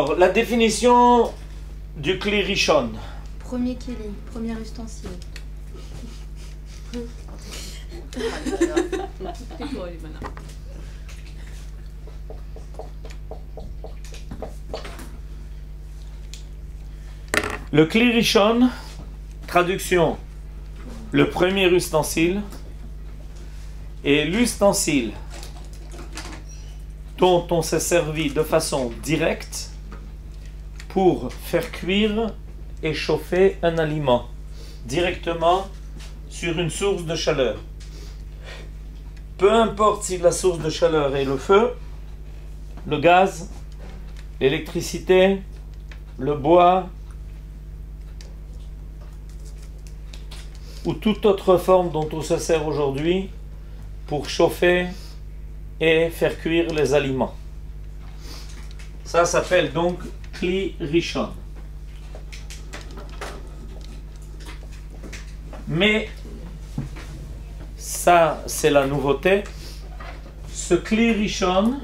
Alors, la définition du kli rishon. Premier keli, premier ustensile. Le kli rishon, traduction, le premier ustensile, est l'ustensile dont on s'est servi de façon directe pour faire cuire et chauffer un aliment directement sur une source de chaleur. Peu importe si la source de chaleur est le feu, le gaz, l'électricité, le bois ou toute autre forme dont on se sert aujourd'hui pour chauffer et faire cuire les aliments. Ça s'appelle donc kli rishon. Mais ça, c'est la nouveauté. Ce kli rishon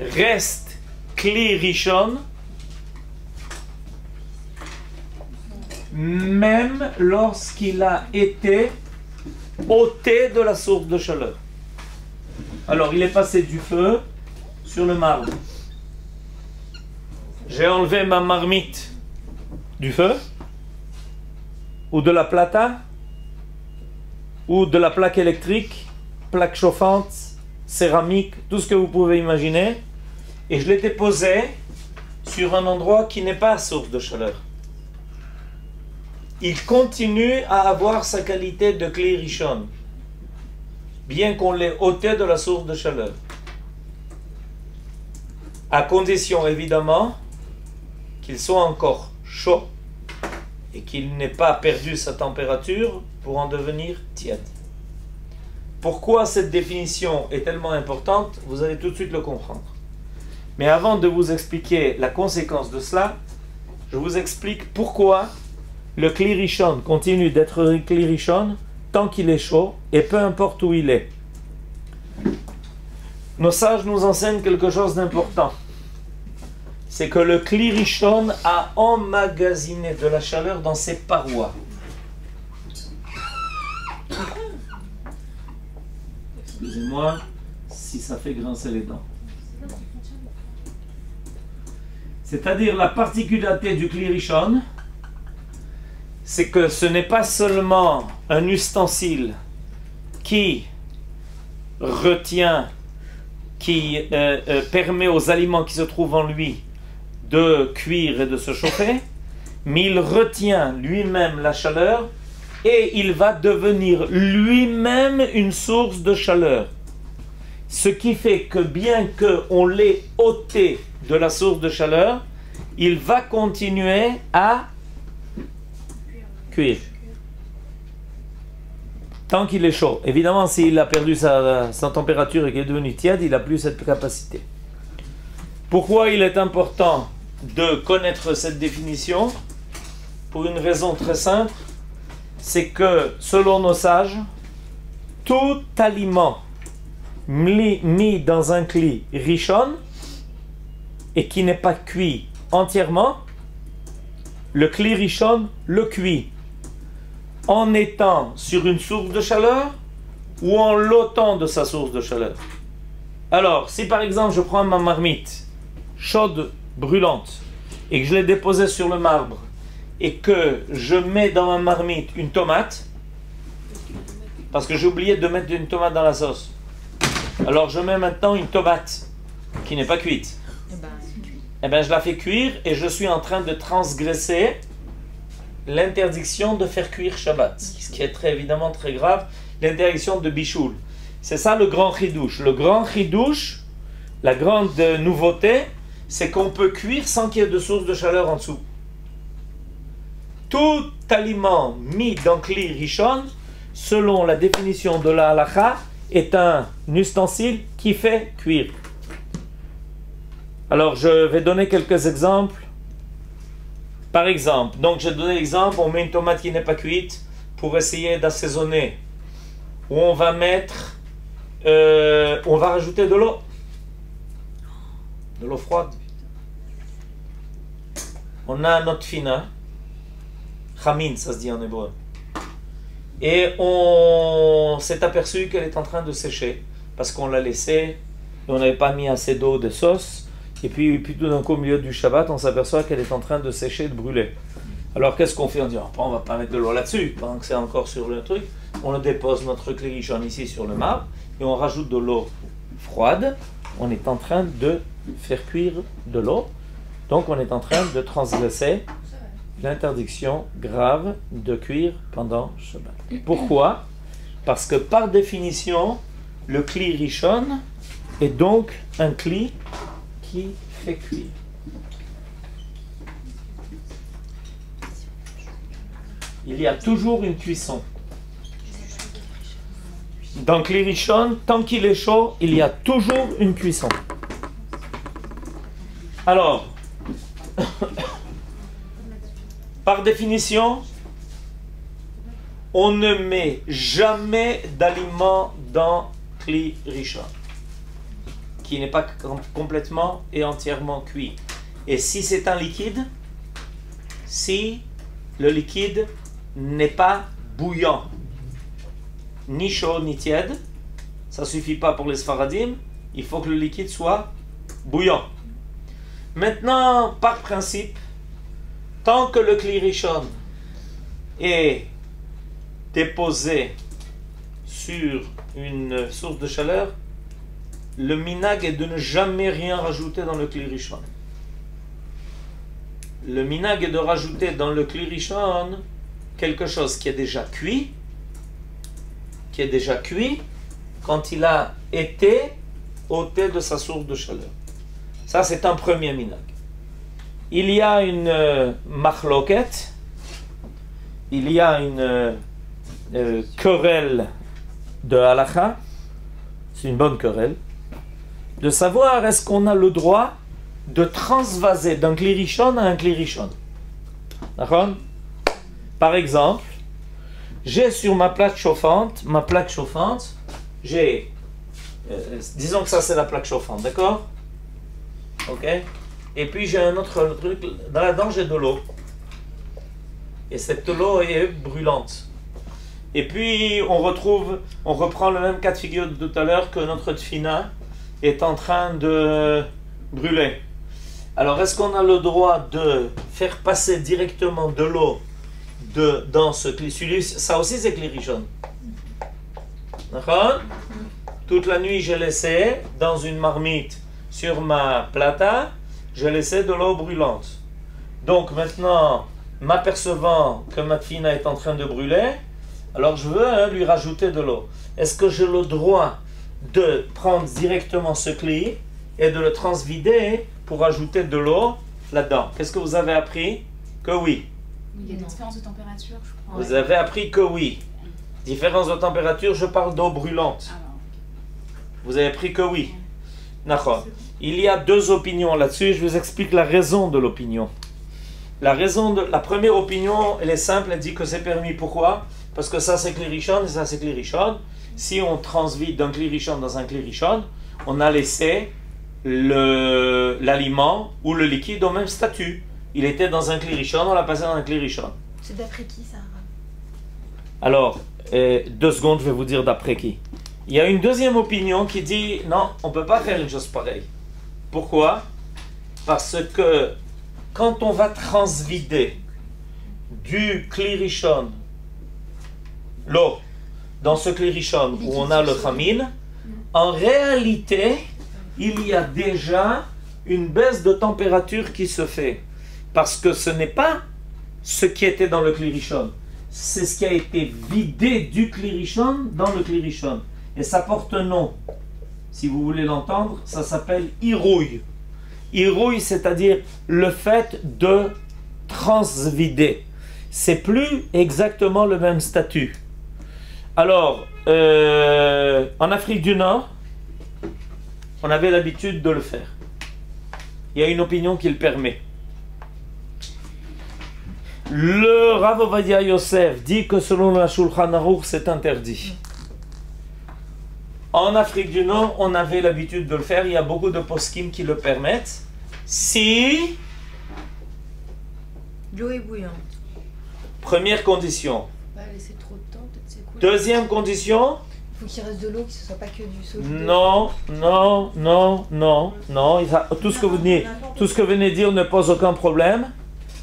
reste kli rishon même lorsqu'il a été ôté de la source de chaleur. Alors, il est passé du feu sur le marbre. J'ai enlevé ma marmite du feu, ou de la plata, ou de la plaque électrique, plaque chauffante, céramique, tout ce que vous pouvez imaginer, et je l'ai déposé sur un endroit qui n'est pas source de chaleur. Il continue à avoir sa qualité de kli rishon, bien qu'on l'ait ôté de la source de chaleur. À condition, évidemment, qu'il soit encore chaud et qu'il n'ait pas perdu sa température pour en devenir tiède. Pourquoi cette définition est tellement importante, vous allez tout de suite le comprendre. Mais avant de vous expliquer la conséquence de cela, je vous explique pourquoi le kli rishon continue d'être kli rishon tant qu'il est chaud et peu importe où il est. Nos sages nous enseignent quelque chose d'important. C'est que le kli rishon a emmagasiné de la chaleur dans ses parois. Excusez-moi si ça fait grincer les dents. C'est-à-dire la particularité du kli rishon, c'est que ce n'est pas seulement un ustensile qui retient, qui permet aux aliments qui se trouvent en lui de cuire et de se chauffer, mais il retient lui-même la chaleur et il va devenir lui-même une source de chaleur. Ce qui fait que bien qu'on l'ait ôté de la source de chaleur, il va continuer à cuire tant qu'il est chaud. Évidemment, s'il a perdu sa température et qu'il est devenu tiède, il n'a plus cette capacité. Pourquoi il est important de connaître cette définition? Pour une raison très simple, c'est que selon nos sages, tout aliment mis dans un kli rishon et qui n'est pas cuit entièrement, le kli rishon le cuit en étant sur une source de chaleur ou en l'ôtant de sa source de chaleur. Alors, si par exemple je prends ma marmite chaude, brûlante, et que je l'ai déposée sur le marbre, et que je mets dans ma marmite une tomate, parce que j'ai oublié de mettre une tomate dans la sauce, alors je mets maintenant une tomate qui n'est pas cuite. Eh bien, je la fais cuire et je suis en train de transgresser l'interdiction de faire cuire Shabbat, ce qui est évidemment très grave, l'interdiction de Bichoul. C'est ça le grand chidouche. Le grand chidouche, la grande nouveauté, c'est qu'on peut cuire sans qu'il y ait de source de chaleur en dessous. Tout aliment mis dans kli rishon, selon la définition de la halakha, est un ustensile qui fait cuire. Alors, je vais donner quelques exemples. Par exemple, donc j'ai donné l'exemple, on met une tomate qui n'est pas cuite pour essayer d'assaisonner. Ou on va mettre, on va rajouter de l'eau. de l'eau froide. On a notre fina, chamin, ça se dit en hébreu. Et on s'est aperçu qu'elle est en train de sécher parce qu'on l'a laissée et on n'avait pas mis assez d'eau, de sauce. Et puis tout d'un coup, au milieu du Shabbat, on s'aperçoit qu'elle est en train de sécher, de brûler. Alors qu'est-ce qu'on fait? On dit, on ne va pas mettre de l'eau là-dessus, pendant que c'est encore sur le truc. On dépose notre klirichon ici sur le marbre et on rajoute de l'eau froide. On est en train de faire cuire de l'eau. Donc on est en train de transgresser l'interdiction grave de cuire pendant Shabbat. Pourquoi? Parce que par définition, le kli rishon est donc un kli qui fait cuire. Il y a toujours une cuisson. Dans kli rishon, tant qu'il est chaud, il y a toujours une cuisson. Alors, par définition, on ne met jamais d'aliments dans kli rishon qui n'est pas complètement et entièrement cuit. Et si c'est un liquide, si le liquide n'est pas bouillant, ni chaud ni tiède, ça ne suffit pas pour les Sfaradim, il faut que le liquide soit bouillant. Maintenant, par principe, tant que le kli rishon est déposé sur une source de chaleur, le minag est de ne jamais rien rajouter dans le kli rishon. Le minag est de rajouter dans le kli rishon quelque chose qui est déjà cuit, quand il a été ôté de sa source de chaleur. Ça, c'est un premier minag. Il y a une machloket, il y a une querelle de halakha, c'est une bonne querelle, de savoir est-ce qu'on a le droit de transvaser d'un kli rishon à un kli rishon. D'accord? Par exemple, j'ai sur ma plaque chauffante, j'ai, disons que ça c'est la plaque chauffante, d'accord? Ok? Et puis j'ai un autre truc, là-dedans j'ai de l'eau. Et cette eau est brûlante. Et puis on reprend le même cas de figure de tout à l'heure, que notre tfina est en train de brûler. Alors est-ce qu'on a le droit de faire passer directement de l'eau dans ce kli? Ça aussi c'est kli rishon. D'accord? Toute la nuit j'ai laissé dans une marmite sur ma plata, j'ai laissé de l'eau brûlante. Donc maintenant, m'apercevant que ma tfina est en train de brûler, alors je veux lui rajouter de l'eau. Est-ce que j'ai le droit de prendre directement ce kli et de le transvider pour ajouter de l'eau là-dedans? Qu'est-ce que vous avez appris? Que oui. Il y a une différence de température, je crois. Vous avez appris que oui. Différence de température, je parle d'eau brûlante. Ah, bon. Vous avez appris que oui. D'accord. Il y a deux opinions là-dessus. Je vous explique la raison de l'opinion. La première opinion, elle est simple. Elle dit que c'est permis. Pourquoi? Parce que ça c'est kli rishon et ça c'est kli rishon. Si on transvite d'un kli rishon dans un kli rishon, on a laissé l'aliment ou le liquide au même statut. Il était dans un kli rishon, on l'a passé dans un kli rishon. C'est d'après qui ça? Alors, 2 secondes, je vais vous dire d'après qui. Il y a une deuxième opinion qui dit non, on ne peut pas faire une chose pareille. Pourquoi? Parce que quand on va transvider du kli rishon l'eau dans ce kli rishon où on a le chamin, en réalité, il y a déjà une baisse de température qui se fait. Parce que ce n'est pas ce qui était dans le kli rishon, c'est ce qui a été vidé du kli rishon dans le kli rishon. Et ça porte un nom. Si vous voulez l'entendre, ça s'appelle irouille. Irouille, c'est-à-dire le fait de transvider. C'est plus exactement le même statut. Alors, en Afrique du Nord, on avait l'habitude de le faire. Il y a une opinion qui le permet. Le Rav Ovadia Yosef dit que selon la Shulchan Aruch, c'est interdit. En Afrique du Nord, on avait l'habitude de le faire. Il y a beaucoup de poskim qui le permettent. Si, L'eau est bouillante. première condition. Pas laisser trop de temps, peut-être c'est cool. Deuxième condition, Il faut qu'il reste de l'eau, que ce soit pas que du soja. non, non, non, non, non. Tout ce que vous venez de dire ne pose aucun problème.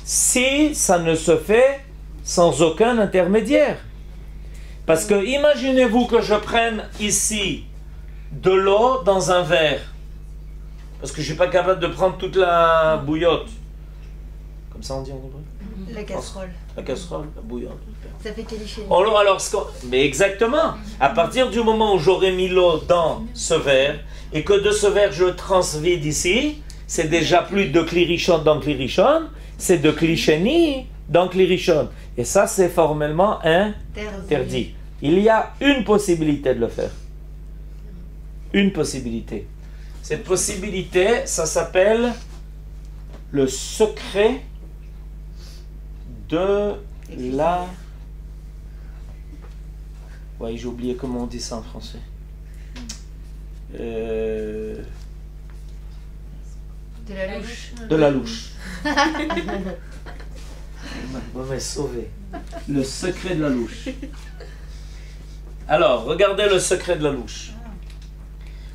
Si ça ne se fait sans aucun intermédiaire. Parce que imaginez-vous que je prenne ici de l'eau dans un verre. Parce que je ne suis pas capable de prendre toute la bouillotte. Comme ça on dit en hébreu? La casserole. La casserole, la bouillotte. Ça fait qualifier. Mais exactement. À partir du moment où j'aurai mis l'eau dans ce verre et que de ce verre je transvide ici, c'est déjà plus de klirichon dans klirichon, c'est de klisheni dans klirichon. Et ça, c'est formellement interdit. Il y a une possibilité de le faire. Une possibilité. Cette possibilité, ça s'appelle le secret de la... Ouais, j'ai oublié comment on dit ça en français. De la louche. De la louche. Vous m'avez sauvé. Le secret de la louche. Alors, regardez le secret de la louche.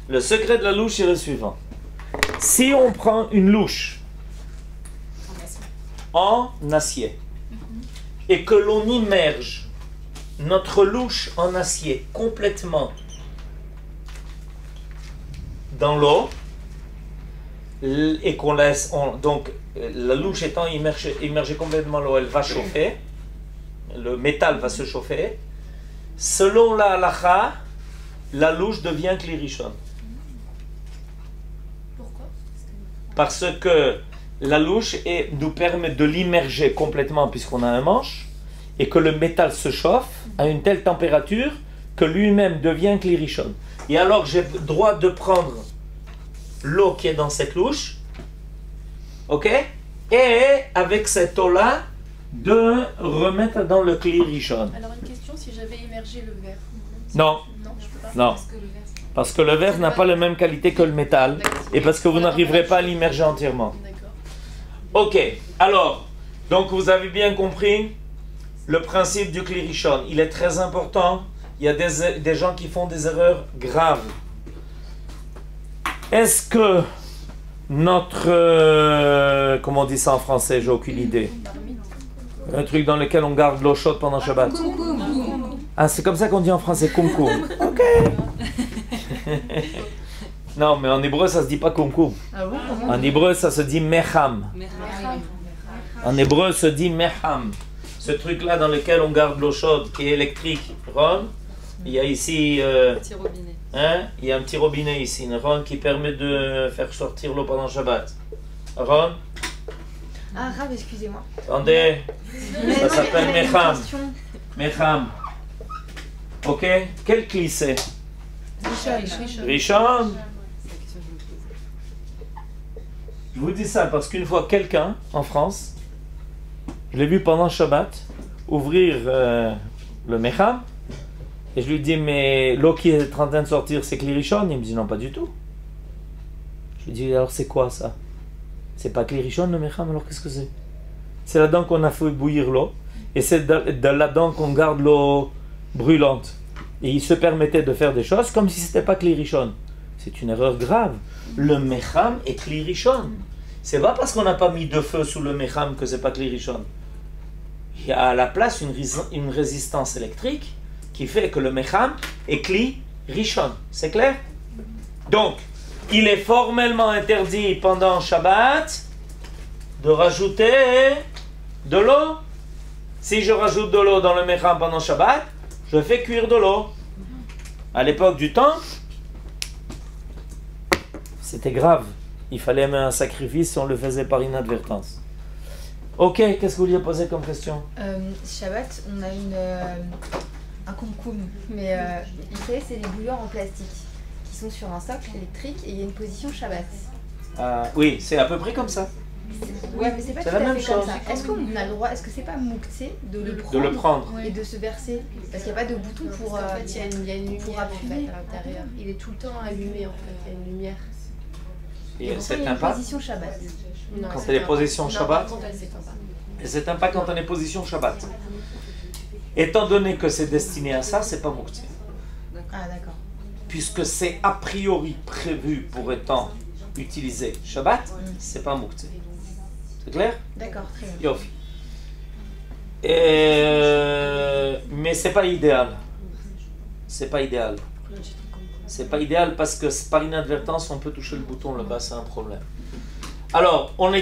Le secret de la louche est le suivant. Si on prend une louche en acier et que l'on immerge notre louche en acier complètement dans l'eau et qu'on laisse, donc la louche étant immergée complètement dans l'eau, elle va chauffer, le métal va se chauffer. Selon la halakha, la louche devient klirichon. Pourquoi? Parce que la louche nous permet de l'immerger complètement puisqu'on a un manche et que le métal se chauffe à une telle température que lui-même devient klirichon. Et alors j'ai le droit de prendre l'eau qui est dans cette louche, ok, et avec cette eau-là de remettre dans le klirichon. Alors une question, si j'avais immergé le verre. Non. Non, je peux pas. Non. Parce que le verre n'a pas la même qualité que le métal et parce que vous n'arriverez pas à l'immerger entièrement. D'accord. Ok, alors, donc vous avez bien compris le principe du klirichon. Il est très important. Il y a des gens qui font des erreurs graves. Est-ce que notre... comment on dit ça en français? J'ai aucune idée. Un truc dans lequel on garde l'eau chaude pendant Shabbat. Ah, c'est comme ça qu'on dit en français, kumkum. Ok. Non, mais en hébreu, ça se dit pas kumkum. Ah bon? En hébreu, ça se dit mecham. En hébreu, se dit mecham. Ce truc-là dans lequel on garde l'eau chaude, qui est électrique. Ron, il y a ici... Petit robinet. Hein, il y a un petit robinet ici, une Ron qui permet de faire sortir l'eau pendant Shabbat. Ron, Ah, Rav, excusez-moi. attendez, ça s'appelle Mais mecham. question. Mecham. Ok, quel cli c'est? Rishon. Rishon. Je vous dis ça parce qu'une fois quelqu'un en France, je l'ai vu pendant Shabbat ouvrir le mecham et je lui dis mais l'eau qui est en train de sortir c'est klirichon? Il me dit non, pas du tout. Je lui dis alors c'est quoi ça? C'est pas klirichon le mecham, alors qu'est-ce que c'est? C'est là-dedans qu'on a fait bouillir l'eau et c'est de là-dedans qu'on garde l'eau brûlante. Et il se permettait de faire des choses comme si c'était pas klirichon. C'est une erreur grave. Le mecham est klirichon. C'est pas parce qu'on n'a pas mis de feu sous le mecham que c'est pas klirichon. Il y a à la place une résistance électrique qui fait que le mecham est klirichon. C'est clair? Donc, il est formellement interdit pendant Shabbat de rajouter de l'eau. Si je rajoute de l'eau dans le mecham pendant Shabbat, je fais cuire de l'eau. À l'époque du temps, c'était grave. Il fallait mettre un sacrifice si on le faisait par inadvertance. Ok, qu'est-ce que vous vouliez poser comme question? Shabbat, on a un kumkum, mais vous savez, c'est les bouilloires en plastique qui sont sur un socle électrique et il y a une position Shabbat. Oui, c'est à peu près comme ça. Ouais, mais c'est pas C'est tout la à même fait comme chose. ça. Est-ce qu'on a le droit, est-ce que c'est pas mouktsé de le prendre, De le prendre. et de se verser? Parce qu'il n'y a pas de bouton Non, pour. parce qu'en fait, il y a une lumière pour en appuyer. fait, à l'intérieur. Il est tout le temps allumé en fait, il y a une lumière. Et Et pourtant, c'est il y a un une pas. position Shabbat. Non, Quand c'est elle est un- position non, Shabbat. par contre, elle s'éteint pas. Et c'est un pas quand on est position Shabbat. Étant donné que c'est destiné à ça, c'est pas Moukti. Ah, d'accord. Puisque c'est a priori prévu pour étant utilisé Shabbat, c'est pas Moukti. C'est clair? D'accord, très bien. Yofi. Mais c'est pas idéal. C'est pas idéal. C'est pas idéal parce que par inadvertance, on peut toucher le bouton là-bas, c'est un problème. Alors, on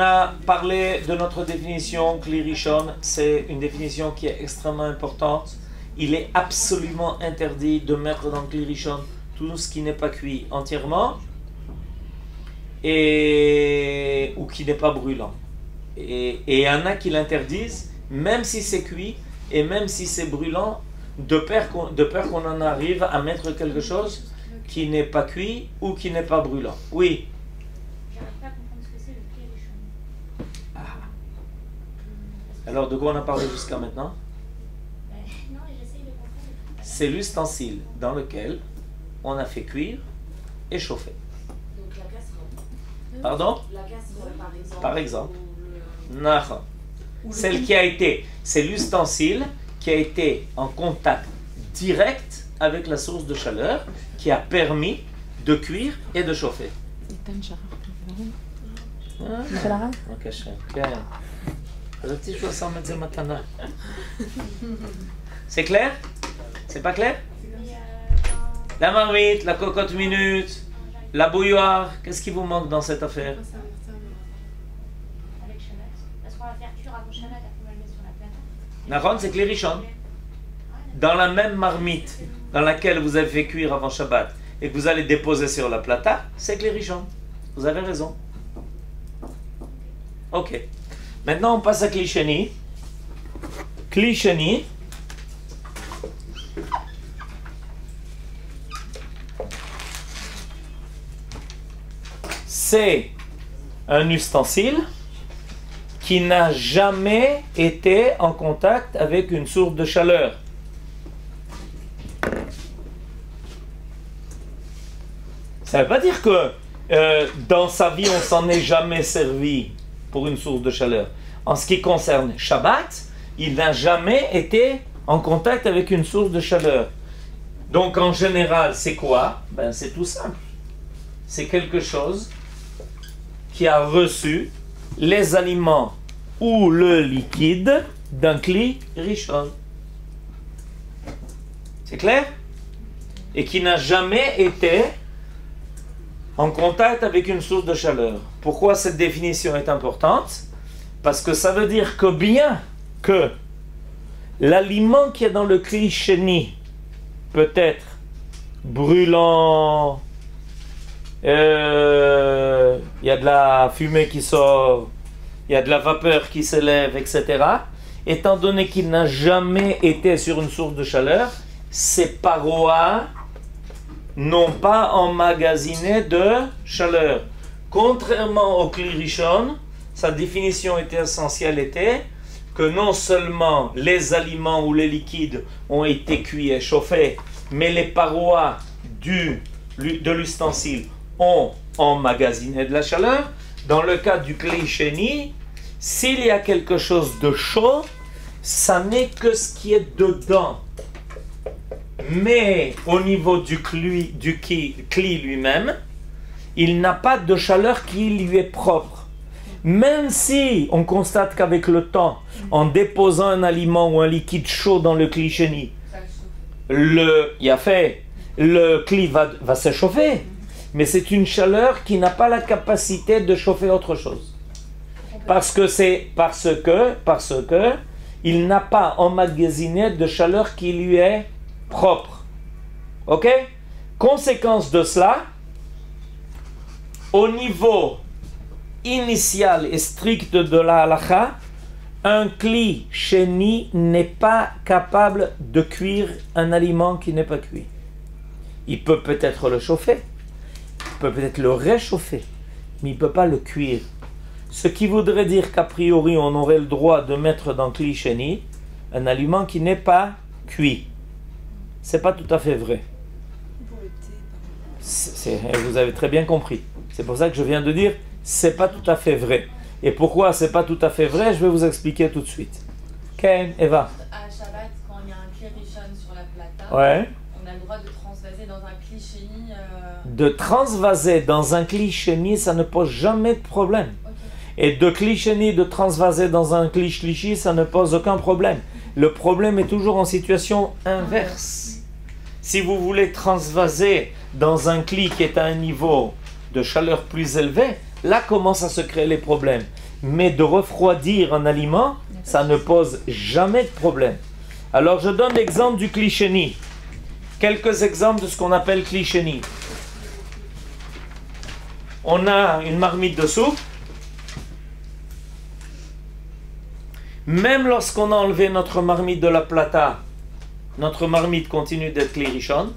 a parlé de notre définition, Kli Rishon, c'est une définition qui est extrêmement importante. Il est absolument interdit de mettre dans Kli Rishon tout ce qui n'est pas cuit entièrement ou qui n'est pas brûlant. Et il y en a qui l'interdisent, même si c'est cuit et même si c'est brûlant, de peur qu'on en arrive à mettre quelque chose qui n'est pas cuit ou qui n'est pas brûlant. Oui. J'arrive pas à comprendre ce que c'est le Kli Rishon. Alors, de quoi on a parlé jusqu'à maintenant? Non, j'essaye de comprendre. C'est l'ustensile dans lequel on a fait cuire et chauffer. Donc la casserole. Pardon? La casserole, par exemple. Par exemple. Ou le- Naha. C'est l'ustensile qui a été en contact direct avec la source de chaleur qui a permis de cuire et de chauffer. בבקשה, כן. רציתי שהוא שם את זה מתנה. C'est clair? C'est pas clair? La marmite, la cocotte minute, la bouilloire, qu'est-ce qui vous manque dans cette affaire? Avec Shabbat. Parce qu'on va faire cuire avant Shabbat, après on va le mettre sur la plate. Nahon, c'est Kli Rishon. Dans la même marmite dans laquelle vous avez fait cuire avant Shabbat et que vous allez déposer sur la plata, c'est Kli Rishon. Vous avez raison. Ok. Maintenant, on passe à Kli Sheni. Kli Sheni. C'est un ustensile qui n'a jamais été en contact avec une source de chaleur. Ça ne veut pas dire que dans sa vie, on s'en est jamais servi pour une source de chaleur. En ce qui concerne Shabbat, il n'a jamais été en contact avec une source de chaleur. Donc en général, c'est quoi? Ben, c'est tout simple. C'est quelque chose qui a reçu les aliments ou le liquide d'un Kli Rishon. C'est clair? Et qui n'a jamais été en contact avec une source de chaleur. Pourquoi cette définition est importante? Parce que ça veut dire que bien que l'aliment qui est dans le Kli Sheni peut être brûlant, il y a de la fumée qui sort, il y a de la vapeur qui s'élève, etc. Étant donné qu'il n'a jamais été sur une source de chaleur, ses parois n'ont pas emmagasiné de chaleur. Contrairement au Kli Rishon, sa définition essentielle était que non seulement les aliments ou les liquides ont été cuits et chauffés, mais les parois de l'ustensile ont emmagasiné de la chaleur. Dans le cas du Kli Sheni, s'il y a quelque chose de chaud, ça n'est que ce qui est dedans. Mais au niveau du Kli lui-même, il n'a pas de chaleur qui lui est propre. Même si on constate qu'avec le temps, en déposant un aliment ou un liquide chaud dans le Kli Sheni, le Kli va s'échauffer. Mais c'est une chaleur qui n'a pas la capacité de chauffer autre chose. Parce que il n'a pas emmagasiné de chaleur qui lui est propre. Ok? Conséquence de cela, au niveau initial et strict de la halakha, un Kli Sheni n'est pas capable de cuire un aliment qui n'est pas cuit. Il peut peut-être le chauffer, il peut peut-être le réchauffer, mais il ne peut pas le cuire. Ce qui voudrait dire qu'a priori on aurait le droit de mettre dans Kli Sheni un aliment qui n'est pas cuit. C'est pas tout à fait vrai. Vous avez très bien compris. C'est pour ça que je viens de dire c'est pas tout à fait vrai. Et pourquoi c'est pas tout à fait vrai, je vais vous expliquer tout de suite. Ken, Eva. À Shabbat, quand il y a un kli rishon sur la plata, Ouais. on a le droit de transvaser dans un kli sheni. De transvaser dans un Kli Sheni, ça ne pose jamais de problème. Ok. Et de Kli Sheni, de transvaser dans un Kli Shlishi, ça ne pose aucun problème. Le problème est toujours en situation inverse. Si vous voulez transvaser dans un Kli qui est à un niveau de chaleur plus élevé, là commencent à se créer les problèmes. Mais de refroidir un aliment, ça ne pose jamais de problème. Alors je donne l'exemple du Kli Sheni. Quelques exemples de ce qu'on appelle Kli Sheni. On a une marmite de soupe. Même lorsqu'on a enlevé notre marmite de la plata, notre marmite continue d'être Kli Rishon.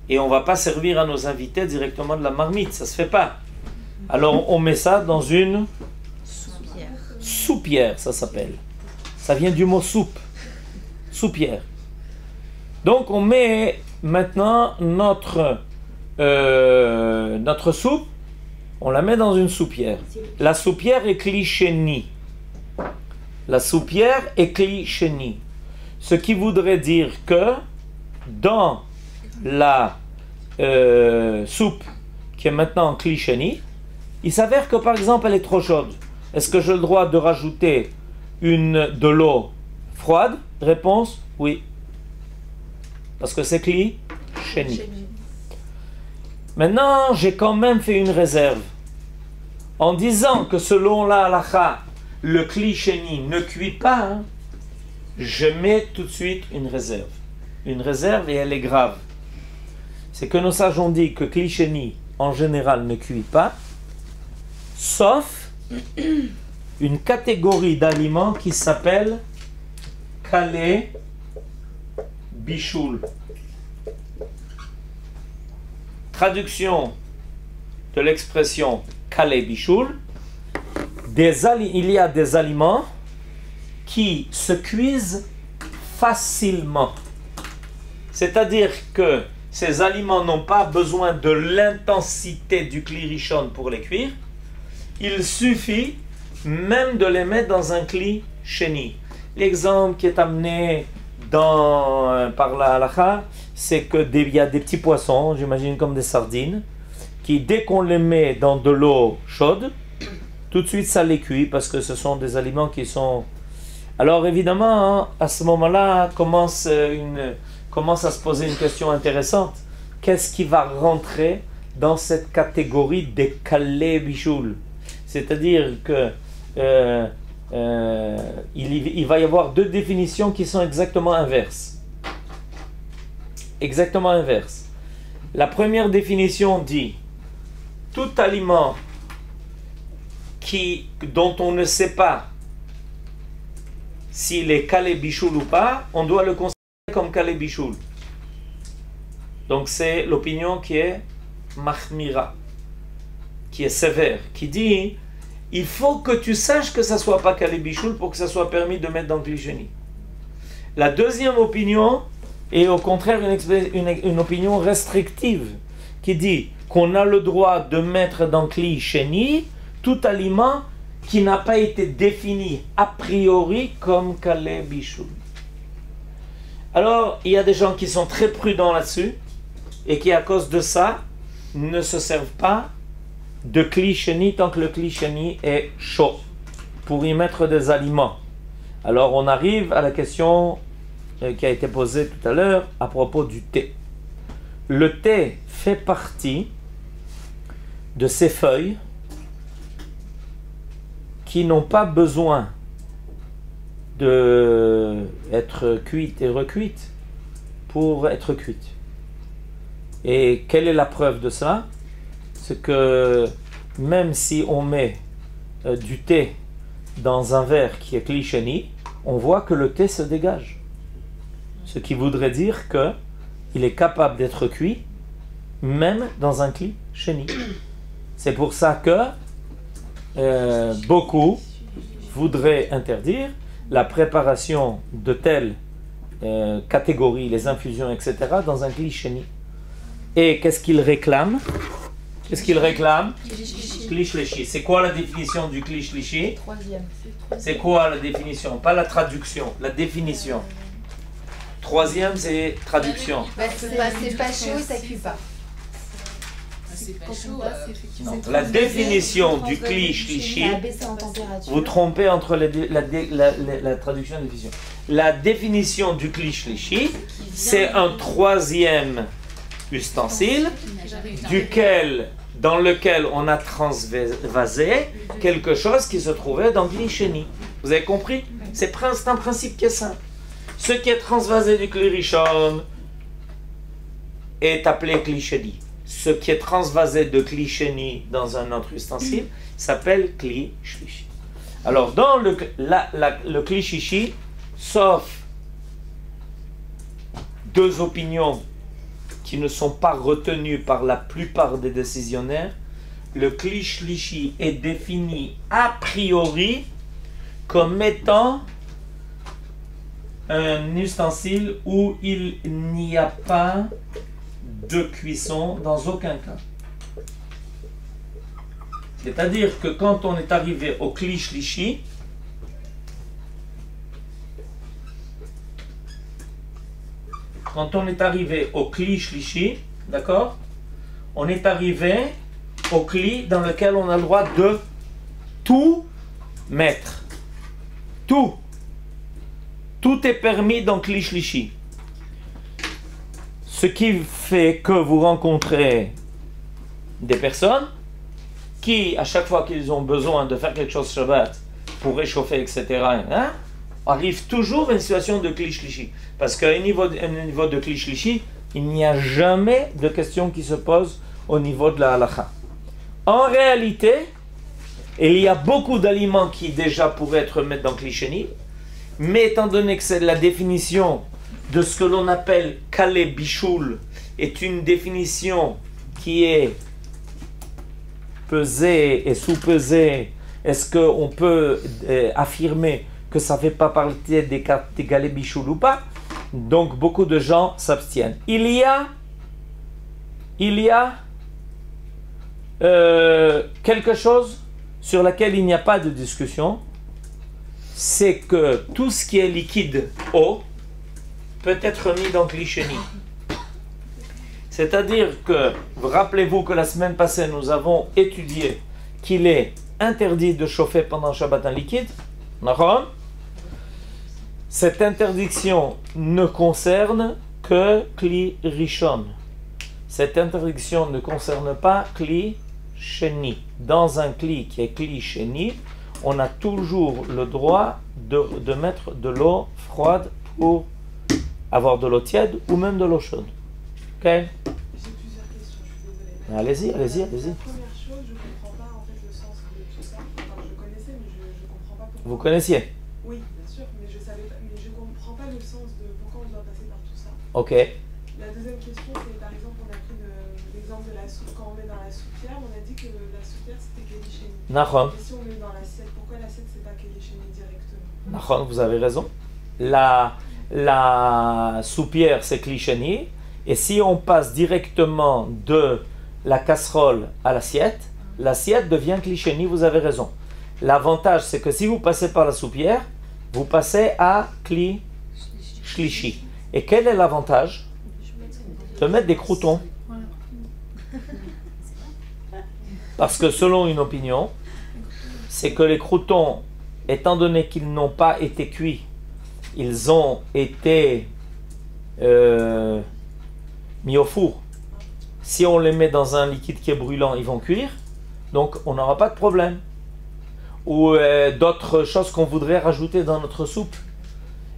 Et on ne va pas servir à nos invités directement de la marmite, ça ne se fait pas. Alors on met ça dans une soupière, ça s'appelle. Ça vient du mot soupe. Soupière. Donc on met maintenant notre soupe, on la met dans une soupière. La soupière est Kli Sheni. La soupière est Kli Sheni. Ce qui voudrait dire que dans la soupe qui est maintenant en Kli Sheni, il s'avère que par exemple elle est trop chaude. Est-ce que j'ai le droit de rajouter de l'eau froide? Réponse, oui. Parce que c'est Kli Sheni. Maintenant, j'ai quand même fait une réserve. En disant que selon la halakha, le Kli Sheni ne cuit pas, je mets tout de suite une réserve. Une réserve et elle est grave. C'est que nos sages ont dit que Kli Sheni, en général, ne cuit pas, sauf une catégorie d'aliments qui s'appelle Kalé Bichoul. Traduction de l'expression Kalé Bichoul, il y a des aliments qui se cuisent facilement. C'est-à-dire que ces aliments n'ont pas besoin de l'intensité du Kli Rishon pour les cuire. Il suffit même de les mettre dans un Kli Sheni. L'exemple qui est amené par la halakha, c'est qu'il y a des petits poissons, j'imagine comme des sardines, qui dès qu'on les met dans de l'eau chaude, tout de suite ça les cuit parce que ce sont des aliments qui sont... Alors évidemment, à ce moment-là, commence à se poser une question intéressante. Qu'est-ce qui va rentrer dans cette catégorie des Kalé Bichoul? C'est-à-dire que il va y avoir deux définitions qui sont exactement inverses. Exactement inverses. La première définition dit tout aliment dont on ne sait pas s'il est Kalé Bichoul ou pas, on doit le considérer comme Kalé Bichoul. Donc c'est l'opinion qui est Mahmira, qui est sévère, qui dit il faut que tu saches que ça soit pas Kalé Bichoul pour que ça soit permis de mettre dans le Kli Sheni. La deuxième opinion est au contraire une opinion restrictive qui dit qu'on a le droit de mettre dans Kli Sheni tout aliment qui n'a pas été défini a priori comme Kalé Bichoul. Alors, il y a des gens qui sont très prudents là-dessus et qui, à cause de ça, ne se servent pas de Kli Sheni tant que le Kli Sheni est chaud pour y mettre des aliments. Alors, on arrive à la question qui a été posée tout à l'heure à propos du thé. Le thé fait partie de ces feuilles qui n'ont pas besoin d'être cuites et recuites pour être cuites. Et quelle est la preuve de ça? C'est que même si on met du thé dans un verre qui est Kli Sheni, on voit que le thé se dégage. Ce qui voudrait dire qu'il est capable d'être cuit même dans un Kli Sheni. C'est pour ça que beaucoup voudraient interdire la préparation de telles catégories, les infusions, etc., dans un kli sheni. Et qu'est-ce qu'ils réclament? Qu'est-ce qu'ils réclament? Kli shlishi. C'est quoi la définition du kli shlishi? Troisième. C'est quoi la définition? Pas la traduction, la définition. Troisième, c'est traduction. Bah, c'est pas chaud, ça cuit pas. C'est pas Quand chaud. on passe, effectivement. Non. La définition du kli shlishi, Ça a baissé en température. vous trompez entre la traduction et la définition. La définition du kli shlishi, c'est un troisième ustensile dans lequel on a transvasé quelque chose qui se trouvait dans kli sheni. Vous avez compris? C'est un principe qui est simple. Ce qui est transvasé du kli rishon est appelé kli sheni. Ce qui est transvasé de kli sheni dans un autre ustensile s'appelle kli shlishi. Alors dans le kli shlishi, sauf deux opinions qui ne sont pas retenues par la plupart des décisionnaires, le kli shlishi est défini a priori comme étant un ustensile où il n'y a pas de cuisson dans aucun cas. C'est-à-dire que quand on est arrivé au kli shlishi, d'accord, on est arrivé au kli dans lequel on a le droit de tout mettre. Tout est permis dans kli shlishi. Ce qui fait que vous rencontrez des personnes qui, à chaque fois qu'ils ont besoin de faire quelque chose Shabbat pour réchauffer, etc., arrivent toujours à une situation de kli shlishi. Parce qu'à un niveau de kli shlishi, il n'y a jamais de question qui se pose au niveau de la halakha. En réalité, il y a beaucoup d'aliments qui déjà pourraient être mis dans kli sheni, mais étant donné que c'est la définition de ce que l'on appelle kale bishul est une définition qui est pesée et sous-pesée, est-ce qu'on peut affirmer que ça ne fait pas partie des kale bishul ou pas? Donc beaucoup de gens s'abstiennent. Il y a quelque chose sur laquelle il n'y a pas de discussion, c'est que tout ce qui est liquide eau peut être mis dans kli sheni. C'est-à-dire que, rappelez-vous que la semaine passée, nous avons étudié qu'il est interdit de chauffer pendant Shabbat un liquide. Cette interdiction ne concerne que kli rishon. Cette interdiction ne concerne pas kli sheni. Dans un kli qui est kli sheni, on a toujours le droit de mettre de l'eau froide pour avoir de l'eau tiède ou même de l'eau chaude. Ok? J'ai plusieurs questions, je suis désolée. Allez-y. La première chose, je ne comprends pas en fait le sens de tout ça. Enfin, je connaissais, mais je ne comprends pas pourquoi. Vous connaissiez? Oui, bien sûr, mais je savais pas, mais je ne comprends pas le sens de pourquoi on doit passer par tout ça. Ok. La deuxième question, c'est par exemple, on a pris l'exemple de la soupe. Quand on met dans la soupière, on a dit que la soupière c'était keli sheni. Nahon. Et si on met dans l'assiette, pourquoi l'assiette c'est pas keli sheni directement? Nahon, vous avez raison. La soupière, c'est kli sheni. Et si on passe directement de la casserole à l'assiette, l'assiette devient kli sheni, vous avez raison. L'avantage, c'est que si vous passez par la soupière, vous passez à kli shlishi. Et quel est l'avantage? De mettre des croûtons. Parce que selon une opinion, c'est que les croûtons, étant donné qu'ils n'ont pas été cuits, ils ont été mis au four. Si on les met dans un liquide qui est brûlant, ils vont cuire. Donc on n'aura pas de problème. Ou d'autres choses qu'on voudrait rajouter dans notre soupe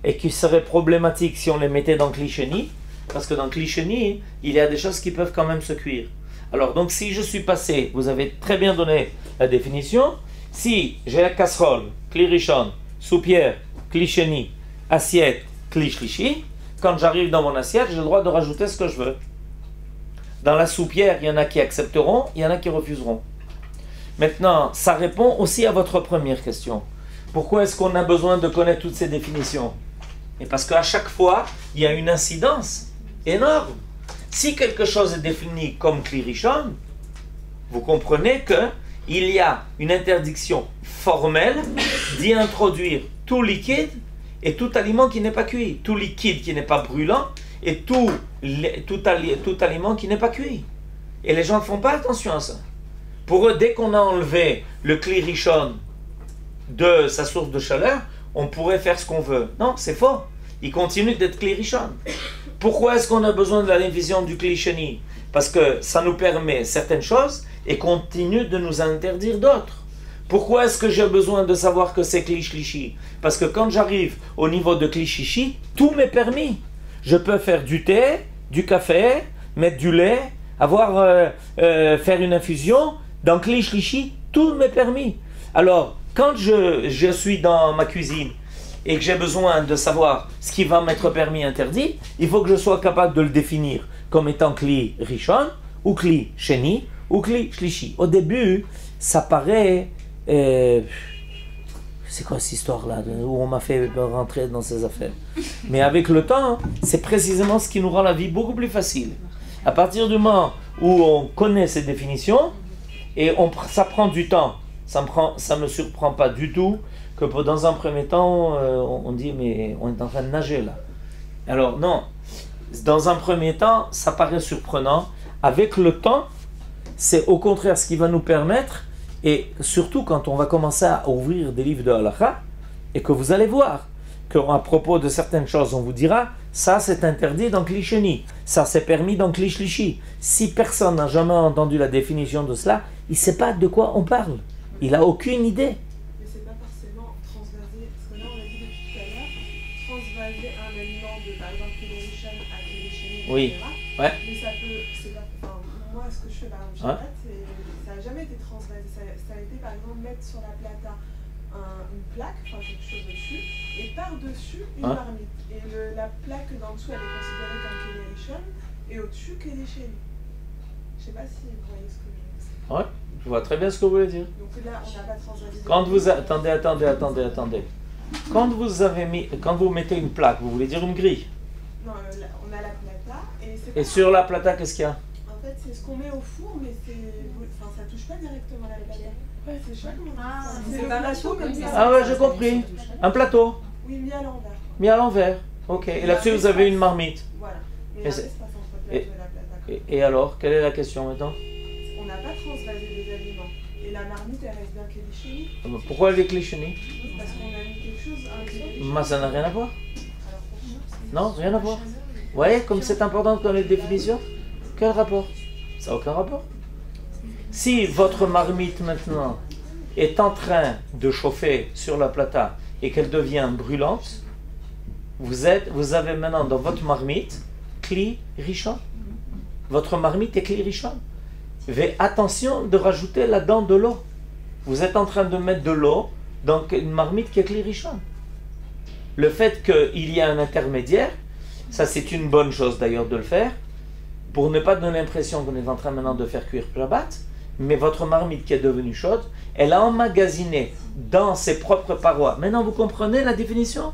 et qui seraient problématiques si on les mettait dans kli sheni. Parce que dans kli sheni, il y a des choses qui peuvent quand même se cuire. Alors donc si je suis passé, vous avez très bien donné la définition. Si j'ai la casserole, kli rishon, soupière, kli sheni, assiette, kli shlishi, quand j'arrive dans mon assiette, j'ai le droit de rajouter ce que je veux. Dans la soupière, il y en a qui accepteront, il y en a qui refuseront. Maintenant, ça répond aussi à votre première question. Pourquoi est-ce qu'on a besoin de connaître toutes ces définitions? Et parce qu'à chaque fois, il y a une incidence énorme. Si quelque chose est défini comme Kli Rishon, vous comprenez qu'il y a une interdiction formelle d'y introduire tout liquide et tout aliment qui n'est pas cuit. Tout liquide qui n'est pas brûlant et tout aliment qui n'est pas cuit. Et les gens ne font pas attention à ça. Pour eux, dès qu'on a enlevé le Kli Rishon de sa source de chaleur, on pourrait faire ce qu'on veut. Non, c'est faux. Il continue d'être Kli Rishon. Pourquoi est-ce qu'on a besoin de la révision du Kli Sheni? Parce que ça nous permet certaines choses et continue de nous interdire d'autres. Pourquoi est-ce que j'ai besoin de savoir que c'est Kli Shlishi? Parce que quand j'arrive au niveau de Kli Shishi, tout m'est permis. Je peux faire du thé, du café, mettre du lait, faire une infusion. Dans Kli Shlishi, tout m'est permis. Alors, quand je suis dans ma cuisine et que j'ai besoin de savoir ce qui va m'être permis interdit, il faut que je sois capable de le définir comme étant Kli Rishon, ou Kli Sheni, ou Kli Shlishi. Au début, ça paraît... c'est quoi cette histoire-là où on m'a fait rentrer dans ces affaires? Mais avec le temps, c'est précisément ce qui nous rend la vie beaucoup plus facile. À partir du moment où on connaît ces définitions, et ça prend du temps, ça me surprend pas du tout que dans un premier temps, on dit mais on est en train de nager là. Alors non, dans un premier temps, ça paraît surprenant. Avec le temps, c'est au contraire ce qui va nous permettre, et surtout quand on va commencer à ouvrir des livres de halakha, et que vous allez voir qu'à propos de certaines choses, on vous dira, ça c'est interdit dans Kli Sheni, ça c'est permis dans Kli Shlishi. Si personne n'a jamais entendu la définition de cela, il ne sait pas de quoi on parle. Il n'a aucune idée. Mais c'est pas forcément transvaser, parce que là on a dit depuis tout à l'heure, transvaser un aliment de par exemple Kli Rishon à Kli Sheni, etc. Oui. Ouais. Mais ça peut, c'est pas, enfin, moi ce que je fais par exemple, Shabbat, ça n'a jamais été transvasé. Ça a été par exemple mettre sur la plata une plaque, enfin quelque chose dessus, et par-dessus une marmite. Et la plaque d'en dessous elle est considérée comme Kli Rishon, et au-dessus Kli Sheni. Je sais pas si vous voyez ce que je veux dire. Ouais, je vois très bien ce que vous voulez dire. Donc là, on n'a pas transvasé. Quand vous attendez. Quand vous mettez une plaque, vous voulez dire une grille? Non, on a la plata et sur la plata, qu'est-ce qu'il y a? En fait, c'est ce qu'on met au four, mais enfin, ça touche pas directement la plata. Ouais, c'est chouette. c'est le plateau comme ça. Ah ouais, j'ai compris. Un plateau Oui, mis à l'envers. mis à l'envers. Ok. Et là-dessus, vous avez une marmite. Voilà. Mais Et il y a un c'est- espace entre le plateau et la plata. Et alors, quelle est la question maintenant? On n'a pas transvasé des aliments. Et la marmite, elle reste bien Kli Sheni. Pourquoi les Kli Sheni? Parce qu'on a mis quelque chose, un Kli Sheni. Mais ça n'a rien à voir. Alors pourquoi? Non, rien à voir. Vous voyez comme c'est important dans les définitions? Quel rapport? Ça n'a aucun rapport. Si votre marmite maintenant est en train de chauffer sur la plata et qu'elle devient brûlante, vous avez maintenant dans votre marmite Kli Rishon. Votre marmite est Kli Rishon. Mais attention de rajouter là-dedans de l'eau. Vous êtes en train de mettre de l'eau dans une marmite qui est Kli Rishon. Le fait qu'il y a un intermédiaire, ça c'est une bonne chose d'ailleurs de le faire, pour ne pas donner l'impression qu'on est en train maintenant de faire cuire Shabbat, mais votre marmite qui est devenue chaude, elle a emmagasiné dans ses propres parois. Maintenant vous comprenez la définition?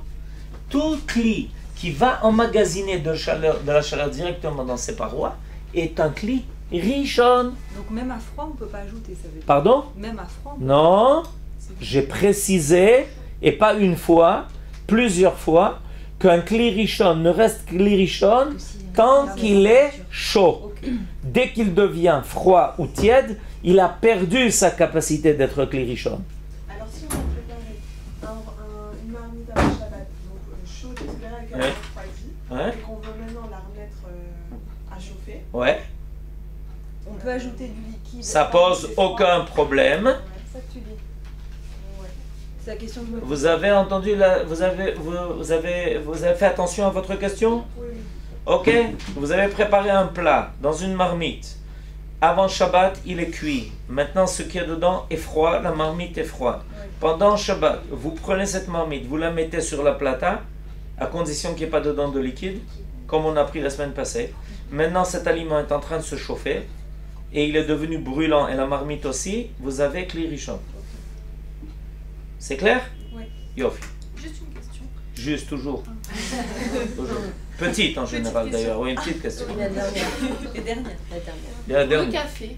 Tout Kli qui va emmagasiner de la chaleur directement dans ses parois est un Kli Rishon. Donc même à froid, on ne peut pas ajouter, ça veut dire. Pardon? Même à froid. Non, j'ai précisé, et pas une fois, plusieurs fois, qu'un Kli Rishon ne reste Kli Rishon tant qu'il est chaud. Ok. Dès qu'il devient froid ou tiède, il a perdu sa capacité d'être Kli Rishon. Alors si on a préparé une marmite à Shabbat, donc chaude, etc., qu'elle Ouais. a refroidi, Ouais. et qu'on veut maintenant la remettre à chauffer, Ouais, On peut ajouter du liquide. ça pose aucun problème. ouais, Ça que tu dis. ouais. C'est la question que je me pose. Vous avez entendu, vous avez fait attention à votre question? Oui, oui. Ok, vous avez préparé un plat dans une marmite. Avant Shabbat, il est cuit. Maintenant, ce qui est dedans est froid, la marmite est froide. Pendant Shabbat, vous prenez cette marmite, vous la mettez sur la plata, à condition qu'il n'y ait pas dedans de liquide, comme on a pris la semaine passée. Maintenant, cet aliment est en train de se chauffer. et il est devenu brûlant et la marmite aussi, vous avez Kli Rishon. C'est clair? Oui. Yofi. Juste une question. Juste, toujours. Toujours. Petite en général d'ailleurs, oui, une petite question. La dernière. La dernière. Et la Le dernière. café,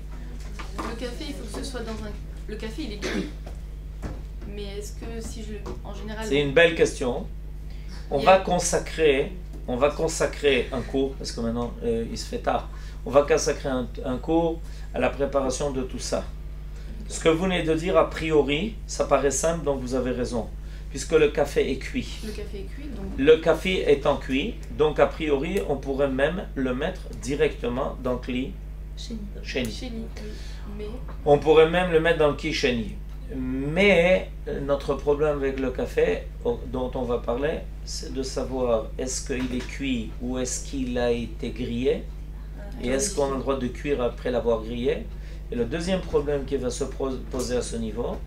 il faut que ce soit dans un... Le café, il est cuit. Mais est-ce que si je... En général... C'est une belle question. On va consacrer un cours, parce que maintenant il se fait tard. On va consacrer un cours à la préparation de tout ça. Ce que vous venez de dire, a priori, ça paraît simple, donc vous avez raison. Puisque le café est cuit. Le café est cuit, donc... Le café étant cuit, donc a priori, on pourrait même le mettre directement dans le Kli Sheni. Chez lui, oui. Mais... On pourrait même le mettre dans le Kli Sheni. Mais notre problème avec le café, dont on va parler, c'est de savoir est-ce qu'il est cuit ou est-ce qu'il a été grillé, et est-ce qu'on a le droit de cuire après l'avoir grillé. Et le deuxième problème qui va se poser à ce niveau,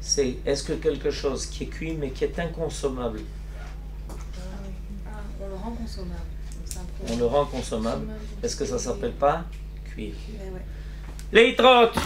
c'est est-ce que quelque chose qui est cuit mais qui est inconsommable, On le rend consommable. Donc c'est un on problème. le rend consommable, est-ce que ça s'appelle pas cuire? Ouais. Les trottes.